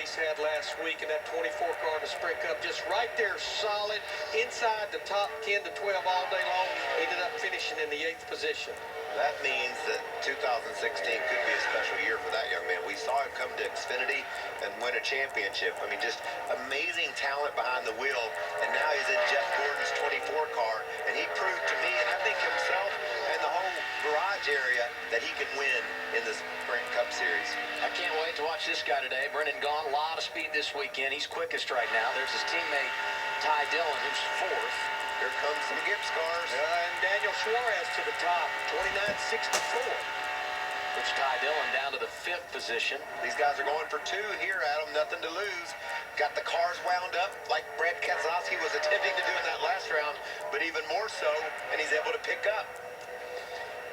He's had last week in that 24 car in the Sprint Cup, just right there, solid, inside the top 10 to 12 all day long. He ended up finishing in the 8th position. That means that 2016 could be a special year for that young man. We saw him come to Xfinity and win a championship. I mean, just amazing talent behind the wheel. And now he's in Jeff Gordon's 24 car, and he proved to me, and I think himself and the whole garage area, that he can win in this Sprint Cup Series. I can't wait to watch this guy today. Brendan Gaughan, a lot of speed this weekend. He's quickest right now. There's his teammate, Ty Dillon, who's 4th. Here comes some Gibbs cars. And Daniel Suarez to the top, 29.64. Puts Ty Dillon down to the 5th position. These guys are going for 2 here, Adam. Nothing to lose. Got the cars wound up like Brad Keselowski was attempting to do in that last round, but even more so, and he's able to pick up.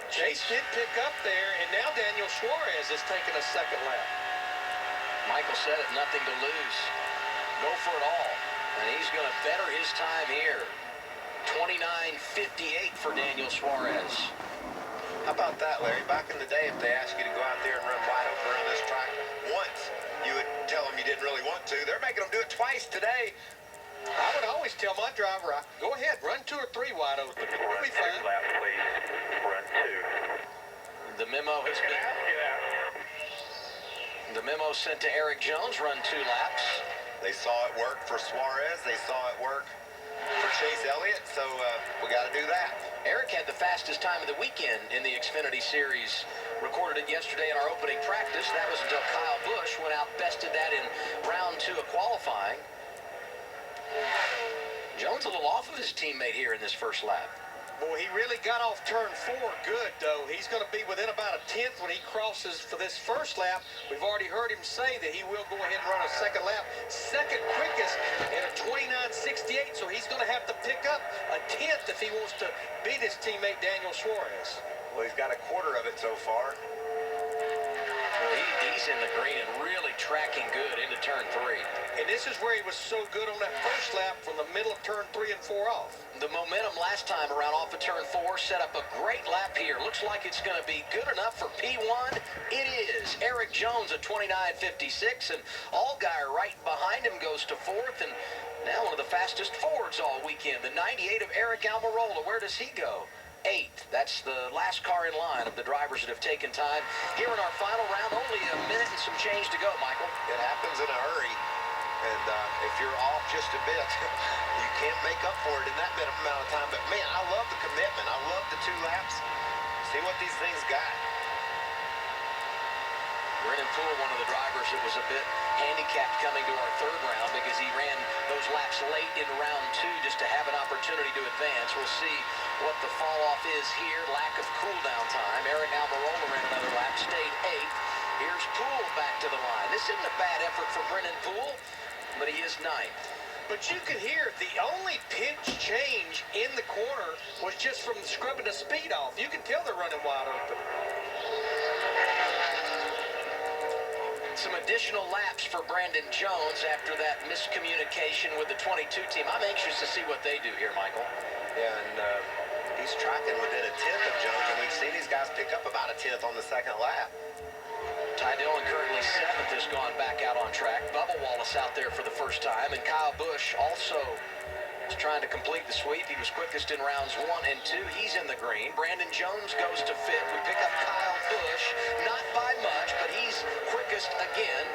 Chase did pick up there, and now Daniel Suarez is taking a second lap. Michael said it, nothing to lose. Go for it all. And he's going to better his time here. 29.58 for Daniel Suarez. How about that, Larry? Back in the day, if they asked you to go out there and run wide open around this track once, you would tell them you didn't really want to. They're making them do it twice today. I would always tell my driver, go ahead, run 2 or 3 wide open. We'll be fine. Lap, please. Run 2. The memo has been... The memo sent to Eric Jones, run 2 laps. They saw it work for Suarez. They saw it work for Chase Elliott, so we got to do that. Eric had the fastest time of the weekend in the Xfinity Series. Recorded it yesterday in our opening practice. That was until Kyle Busch went out, bested that in round 2 of qualifying. Jones a little off of his teammate here in this first lap. Boy, he really got off turn 4 good, though. He's going to be within about a 10th when he crosses for this first lap. We've already heard him say that he will go ahead and run a second lap. Second quickest at a 29.68, so he's going to have to pick up a 10th if he wants to beat his teammate Daniel Suarez. Well, he's got a quarter of it so far. Well, he's in the green and really tracking good into turn 3. And this is where he was so good on that first lap from the middle of turn 3 and 4 off. The momentum last time around off of turn 4 set up a great lap here. Looks like it's going to be good enough for P1. It is. Eric Jones at 29.56, and Allgaier right behind him goes to 4th, and now one of the fastest Fords all weekend. The 98 of Eric Almirola. Where does he go? 8th. That's the last car in line of the drivers that have taken time. Here in our final round, only a minute and some change to go, Michael. It happens in a hurry, and if you're off just a bit, you can't make up for it in that amount of time. But, man, I love the commitment. I love the 2 laps. See what these things got. Brennan Poole, one of the drivers that was a bit handicapped coming to our 3rd round because he ran those laps late in round 2 just to have an opportunity to advance. We'll see what the fall off is here. Lack of cool down time. Eric Almirola ran another lap, stayed 8th. Here's Poole back to the line. This isn't a bad effort for Brennan Poole, but he is 9th. But you could hear the only pitch change in the corner was just from scrubbing the speed off. You can tell they're running wide open. Some additional laps for Brandon Jones after that miscommunication with the 22 team. I'm anxious to see what they do here, Michael. Yeah, and he's tracking within a 10th of Jones, and we've seen these guys pick up about a 10th on the second lap. Ty Dillon currently 7th, has gone back out on track. Bubba Wallace out there for the first time, and Kyle Busch also is trying to complete the sweep. He was quickest in rounds 1 and 2. He's in the green. Brandon Jones goes to 5th. We pick up Kyle Busch, not by much, but he's quickest again.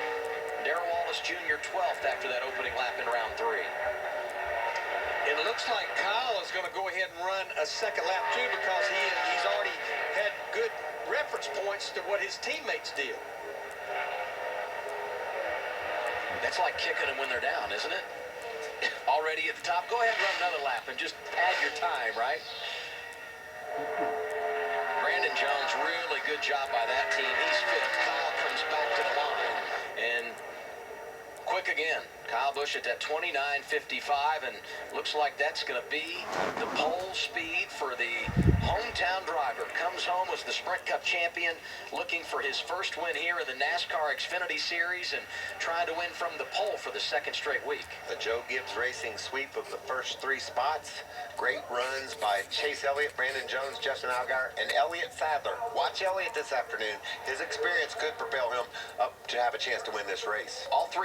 Darrell Wallace Jr. 12th after that opening lap in round 3. It looks like Kyle is going to go ahead and run a second lap too because he's already had good reference points to what his teammates did. That's like kicking them when they're down, isn't it? Already at the top. Go ahead and run another lap and just add your time, right? Brandon Jones, really good job by that team. He's 5th. Kyle comes back to the line. And quick again. Kyle Busch at that 29.55, and looks like that's going to be the pole speed for the hometown driver. Comes home as the Sprint Cup champion, looking for his first win here in the NASCAR Xfinity Series and trying to win from the pole for the 2nd straight week. The Joe Gibbs Racing sweep of the first 3 spots. Great runs by Chase Elliott, Brandon Jones, Justin Allgaier, and Elliott Sadler. Watch Elliott this afternoon. His experience could propel him up to have a chance to win this race. All 3